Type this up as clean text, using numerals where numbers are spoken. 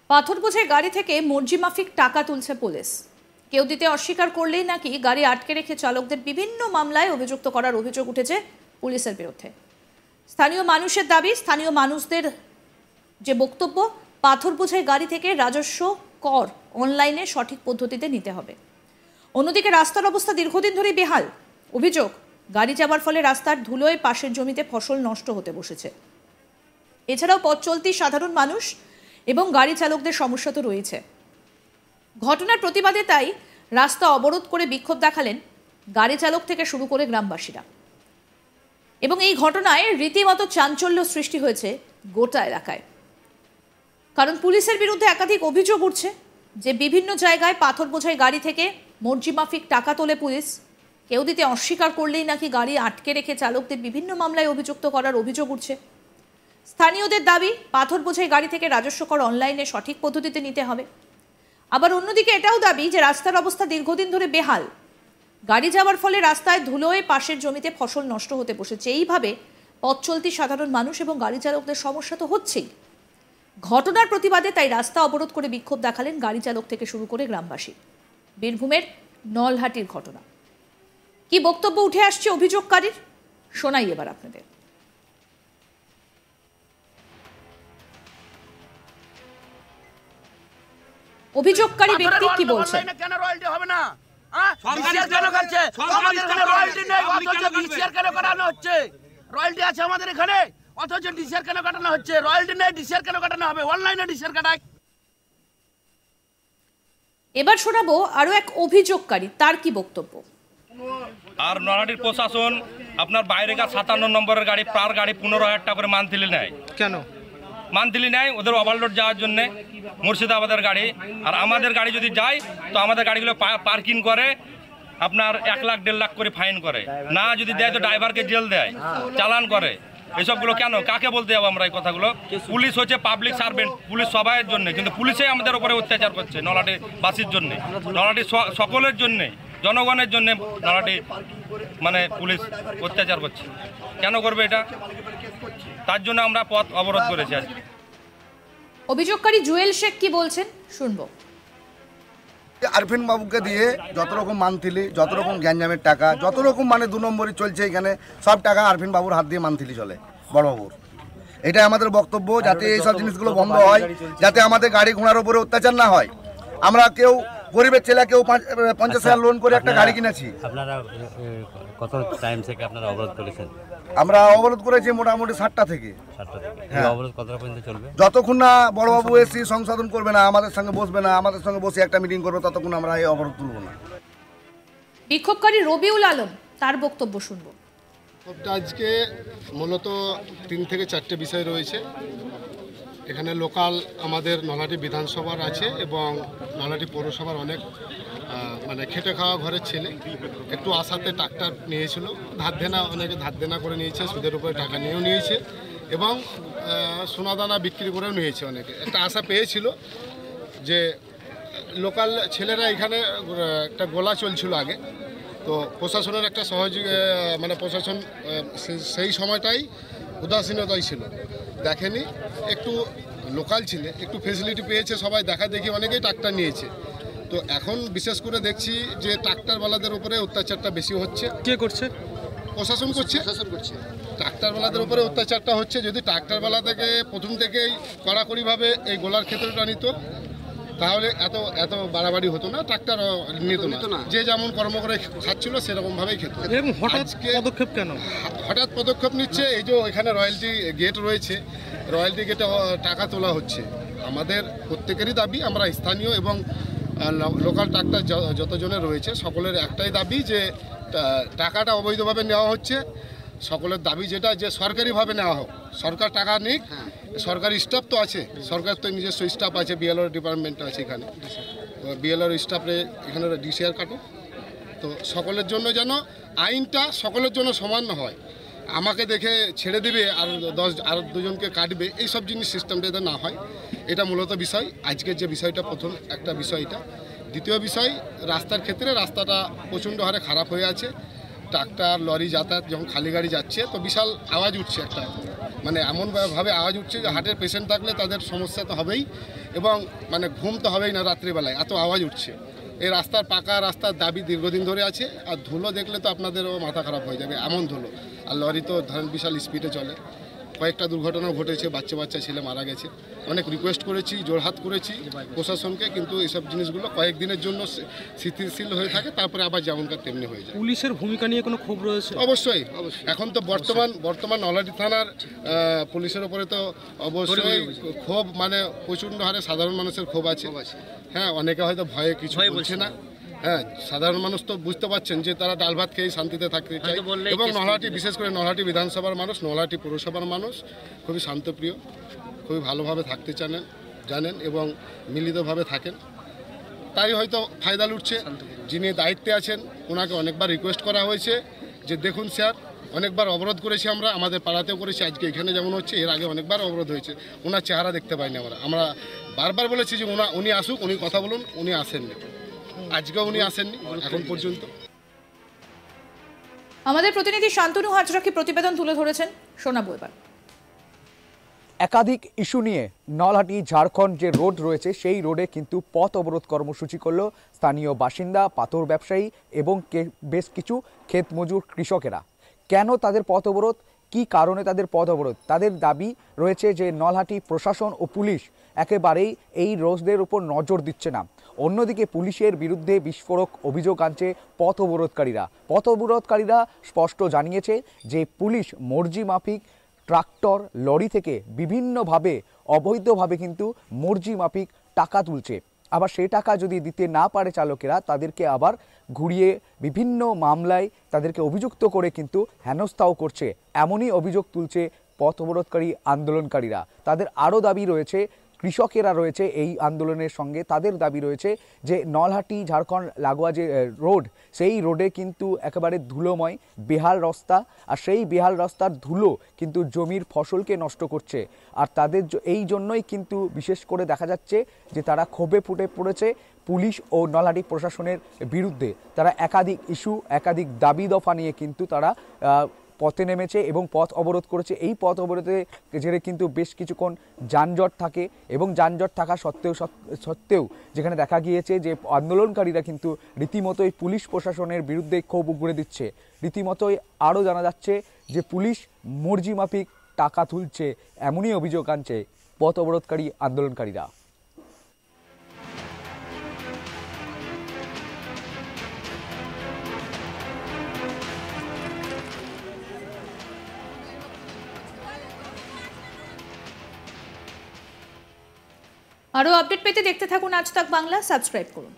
পাথর বোঝাই গাড়ি থেকে মর্জি মাফিক টাকা তুলছে পুলিশ। কেউ দিতে অস্বীকার করলেই নাকি গাড়ি আটকে রেখে চালকদের বিভিন্ন মামলায় অভিযুক্ত করার অভিযোগ উঠেছে পুলিশের বিরুদ্ধে। স্থানীয় মানুষের দাবি, স্থানীয় মানুষদের যে বক্তব্য, পাথর বোঝাই গাড়ি থেকে রাজস্ব কর অনলাইনে সঠিক পদ্ধতিতে নিতে হবে। অন্যদিকে রাস্তার অবস্থা দীর্ঘদিন ধরেই বেহাল। অভিযোগ, গাড়ি যাওয়ার ফলে রাস্তার ধুলোয় পাশের জমিতে ফসল নষ্ট হতে বসেছে। এছাড়াও পথ চলতি সাধারণ মানুষ এবং গাড়ি চালকদের সমস্যা তো রয়েছে। ঘটনার প্রতিবাদে তাই রাস্তা অবরোধ করে বিক্ষোভ দেখালেন গাড়ি চালক থেকে শুরু করে গ্রামবাসীরা। এবং এই ঘটনায় রীতিমতো চাঞ্চল্য সৃষ্টি হয়েছে গোটা এলাকায়। কারণ পুলিশের বিরুদ্ধে একাধিক অভিযোগ উঠছে যে বিভিন্ন জায়গায় পাথর বোঝাই গাড়ি থেকে মর্জি মাফিক টাকা তোলে পুলিশ। কেউ দিতে অস্বীকার করলেই নাকি গাড়ি আটকে রেখে চালকদের বিভিন্ন মামলায় অভিযুক্ত করার অভিযোগ উঠছে। স্থানীয়দের দাবি, পাথর বোঝাই গাড়ি থেকে রাজস্ব কর অনলাইনে সঠিক পদ্ধতিতে নিতে হবে। আবার অন্যদিকে এটাও দাবি যে রাস্তার অবস্থা দীর্ঘদিন ধরে বেহাল। গাড়ি যাওয়ার ফলে রাস্তায় ধুলোয় পাশের জমিতে ফসল নষ্ট হতে বসেছে। এইভাবে পথ চলতি সাধারণ মানুষ এবং গাড়ি চালকদের সমস্যা তো হচ্ছেই। ঘটনার প্রতিবাদে তাই রাস্তা অবরোধ করে বিক্ষোভ দেখালেন গাড়ি চালক থেকে শুরু করে গ্রামবাসী। বীরভূমের নলহাটির ঘটনা। কি বক্তব্য উঠে আসছে অভিযোগকারীর, শোনাই এবার আপনাদের। অভিযোগকারী ব্যক্তি কি বলছেন? কেন রয়্যালটি হবে না? সরকার কেন করছে? আমাদের এখানে রয়্যালটি নেই, অথচ ডিসিআর কেন কাটানো হচ্ছে? রয়্যালটি আছে আমাদের এখানে, অথচ ডিসিআর কেন কাটানো হচ্ছে? রয়্যালটি নেই, ডিসিআর কেন কাটানো হবে? অনলাইনে ডিসিআর কাটায়। এবার শোনাবো আরো এক অভিযোগকারী, তার কি বক্তব্য। আর নলহাটির প্রশাসন আপনার বাইরে 57 নম্বরের গাড়ি, পার গাড়ি 15,000 টাকা করে মান্থলি নেয়। কেন মান্থলি নেয়? ওদের ওভারলোড যাওয়ার জন্য মুর্শিদাবাদের গাড়ি। আর আমাদের গাড়ি যদি যায় তো আমাদের গাড়িগুলো পার্কিং করে আপনার 1 লাখ 1.5 লাখ করে ফাইন করে। না যদি দেয় তো ড্রাইভারকে জেল দেয়, চালান করে। এসবগুলো কেন? কাকে বলতে যাবো আমরা এই কথাগুলো? পুলিশ হচ্ছে পাবলিক সার্ভেন্ট, পুলিশ সবাইয়ের জন্য, কিন্তু পুলিশে আমাদের উপরে অত্যাচার করছে। নলহাটি বাসীর জন্য, নলহাটি সকলের জন্যে, জনগণের জন্য নলহাটি মানে পুলিশ অত্যাচার করছে। কেন করবে এটা? তার জন্য আমরা পথ অবরোধ করেছি আজকে। অভিযোগকারী জুয়েল শেখ কি বলছেন শুনবো। আরফিন বাবুকে দিয়ে যত রকম মান্থলি, যত রকম গ্যাঞ্জামের টাকা, যত রকম মানে 2 নম্বরই চলছে এখানে, সব টাকা আরফিন বাবুর হাত দিয়ে মান্থলি চলে, বড় বাবুর। এটাই আমাদের বক্তব্য, যাতে এইসব জিনিসগুলো বন্ধ হয়, যাতে আমাদের গাড়ি ঘোড়ার উপরে অত্যাচার না হয়। আমরা কেউ গরিবের ছেলে, কেউ 50,000 লোন করে একটা গাড়ি কিনেছি। আপনারা কত টাইম থেকে আপনারা অবরোধ করেছেন? আমরা অবরোধ করেছি মোটামুটি 7টা থেকে। হ্যাঁ, অবরোধ কতটা পর্যন্ত চলবে? যতক্ষণ না বড়বাবু এসে সংশোধন করবে না, আমাদের সঙ্গে বসবে না, আমাদের সঙ্গে বসে একটা মিটিং করবে, ততক্ষণ আমরা এই অবরোধ তুলব না। বিক্ষোভকারী রবিউল আলম, তার বক্তব্য শুনবো। আজকে মূলত 3 থেকে 4টে বিষয় রয়েছে এখানে। লোকাল আমাদের নলহাটি বিধানসভার আছে এবং নলহাটি পৌরসভার অনেক মানে খেটে খাওয়া ঘরের ছেলে একটু আশাতে ট্রাক্টর নিয়েছিল, অনেকে ধার দেনা করে নিয়েছে, সুদের উপরে টাকা নিয়েও নিয়েছে এবং সোনাদানা বিক্রি করেও নিয়েছে। অনেকে একটা আশা পেয়েছিল যে লোকাল ছেলেরা এখানে একটা গোলা চলছিল আগে, তো প্রশাসনের একটা মানে প্রশাসন সেই সময়টাই উদাসীনতাই ছিল, দেখেনি। একটু লোকাল ছেলে একটু ফেসিলিটি পেয়েছে, সবাই দেখা দেখি অনেকেই ট্রাক্টর নিয়েছে। তো এখন বিশেষ করে দেখছি যে ট্রাক্টরওয়ালাদের উপরে অত্যাচারটা বেশি হচ্ছে। কে করছে? প্রশাসন করছে। ট্রাক্টরওয়ালাদের উপরে অত্যাচারটা হচ্ছে। যদি ট্রাক্টরওয়ালা থেকে প্রথম থেকেই কড়াকড়িভাবে এই গোলার ক্ষেত্রটা নিত, তাহলে এত বাড়াবাড়ি হতো না, ট্রাক্টর নিত না। যে যেমন কর্ম করে খাচ্ছিল সেরকমভাবেই খেত। হঠাৎ পদক্ষেপ কেন? হঠাৎ পদক্ষেপ নিচ্ছে এই যে এখানে রয়্যালটি গেট রয়েছে, রয়্যালটি গেটে টাকা তোলা হচ্ছে। আমাদের প্রত্যেকেরই দাবি, আমরা স্থানীয় এবং লোকাল ট্রাক্টর যতজনের রয়েছে সকলের একটাই দাবি যে টাকাটা অবৈধভাবে নেওয়া হচ্ছে। সকলের দাবি যেটা, যে সরকারিভাবে নেওয়া হোক। সরকার টাকা নিক, সরকারি স্টাফ তো আছে, সরকার তো নিজস্ব স্টাফ আছে, বিএলওর ডিপার্টমেন্ট আছে এখানে, বিএলওর স্টাফে এখানে ডিসিআর কাটুক। তো সকলের জন্য যেন আইনটা সকলের জন্য সমান হয়। আমাকে দেখে ছেড়ে দিবে আর 2জনকে কাটবে, এইসব জিনিস সিস্টেমটা যাতে না হয়, এটা মূলত বিষয়। আজকের যে বিষয়টা প্রথম একটা বিষয় এটা। দ্বিতীয় বিষয়, রাস্তার ক্ষেত্রে রাস্তাটা প্রচণ্ড হারে খারাপ হয়ে আছে। ট্রাক্টর লরি যাতায়াত যখন খালি গাড়ি যাচ্ছে তো বিশাল আওয়াজ উঠছে একটা, মানে এমনভাবে আওয়াজ উঠছে যে হার্টের পেশেন্ট থাকলে তাদের সমস্যা তো হবেই, এবং মানে ঘুম তো হবেই না রাত্রিবেলায়, এত আওয়াজ উঠছে। এই রাস্তার পাকা রাস্তার দাবি দীর্ঘদিন ধরে আছে, আর ধুলো দেখলে তো আপনাদেরও মাথা খারাপ হয়ে যাবে, এমন ধুলো। আর লরি তো ধরেন বিশাল স্পিডে চলে, কয়েকটা দুর্ঘটনাও ঘটেছে, বাচ্চা ছেলে মারা গেছে। অনেক রিকোয়েস্ট করেছি, জোরহাত করেছি প্রশাসনকে, কিন্তু এইসব জিনিসগুলো কয়েকদিনের জন্য স্থিতিশীল হয়ে থাকে, তারপরে আবার যেমনকার তেমনি হয়ে যায়। পুলিশের ভূমিকা নিয়ে কোনো ক্ষোভ রয়েছে? অবশ্যই। এখন তো বর্তমান নলহাটি থানার পুলিশের উপরে তো অবশ্যই ক্ষোভ, মানে প্রচণ্ড হারে সাধারণ মানুষের ক্ষোভ আছে। হ্যাঁ, অনেকে হয়তো ভয়ে কিছু বলছে না। হ্যাঁ, সাধারণ মানুষ তো বুঝতে পারছেন যে তারা ডাল ভাত খেয়ে শান্তিতে থাকতে চায়, এবং নলহাটি, বিশেষ করে নলহাটি বিধানসভার মানুষ, নলহাটি পৌরসভার মানুষ খুবই শান্তপ্রিয়, খুবই ভালোভাবে থাকতে জানেন এবং মিলিতভাবে থাকেন। তাই হয়তো ফায়দা লুটছে। যিনি দায়িত্বে আছেন ওনাকে অনেকবার রিকোয়েস্ট করা হয়েছে যে দেখুন স্যার, অনেকবার অবরোধ করেছি আমাদের পাড়াতেও করেছি, আজকে এখানে যেমন হচ্ছে, এর আগে অনেকবার অবরোধ হয়েছে, ওনার চেহারা দেখতে পাইনি আমরা বারবার বলেছি যে উনি আসুক, উনি কথা বলুন, উনি আসেননি, আজকেও উনি আসেননি এখন পর্যন্ত। আমাদের প্রতিনিধি শান্তনু হাজরা কি প্রতিবেদন তুলে ধরেছেন, শোনাবো এবার। একাধিক ইস্যু নিয়ে নলহাটি ঝাড়খণ্ড যে রোড রয়েছে সেই রোডে কিন্তু পথ অবরোধ কর্মসূচি করল স্থানীয় বাসিন্দা, পাথর ব্যবসায়ী এবং বেশ কিছু ক্ষেত মজুর কৃষকেরা। কেন তাদের পথ অবরোধ, কী কারণে তাদের পথ অবরোধ? তাদের দাবি রয়েছে যে নলহাটি প্রশাসন ও পুলিশ একেবারেই এই রোডদের উপর নজর দিচ্ছে না। অন্যদিকে পুলিশের বিরুদ্ধে বিস্ফোরক অভিযোগ আনছে পথ অবরোধকারীরা স্পষ্ট জানিয়েছে যে পুলিশ মর্জি মাফিক ট্রাক্টর, লরি থেকে বিভিন্নভাবে অবৈধভাবে কিন্তু মর্জি মাফিক টাকা তুলছে। আবার সেই টাকা যদি দিতে না পারে চালকেরা, তাদেরকে আবার ঘুরিয়ে বিভিন্ন মামলায় তাদেরকে অভিযুক্ত করে কিন্তু হেনস্থাও করছে। এমনই অভিযোগ তুলছে পথ অবরোধকারী আন্দোলনকারীরা। তাদের আরও দাবি রয়েছে, কৃষকেরা রয়েছে এই আন্দোলনের সঙ্গে, তাদের দাবি রয়েছে যে নলহাটি ঝাড়খণ্ড লাগোয়া যে রোড, সেই রোডে কিন্তু একেবারে ধুলোময় বেহাল রাস্তা, আর সেই বেহাল রাস্তার ধুলো কিন্তু জমির ফসলকে নষ্ট করছে। আর তাদের এই জন্যই কিন্তু বিশেষ করে দেখা যাচ্ছে যে তারা ক্ষোভে ফুটে পড়েছে পুলিশ ও নলহাটি প্রশাসনের বিরুদ্ধে। তারা একাধিক ইস্যু, একাধিক দাবি দফা নিয়ে কিন্তু তারা পথে নেমেছে এবং পথ অবরোধ করেছে। এই পথ অবরোধে জেরে কিন্তু বেশ কিছুক্ষণ যানজট থাকে, এবং যানজট থাকা সত্ত্বেও যেখানে দেখা গিয়েছে যে আন্দোলনকারীরা কিন্তু রীতিমতোই পুলিশ প্রশাসনের বিরুদ্ধে ক্ষোভ উগড়ে দিচ্ছে। রীতিমতোই আরও জানা যাচ্ছে যে পুলিশ মর্জি মাফিক টাকা তুলছে, এমনই অভিযোগ আনছে পথ অবরোধকারী আন্দোলনকারীরা। আরও আপডেট পেতে দেখতে থাকুন আজ তাক বাংলা, সাবস্ক্রাইব করুন।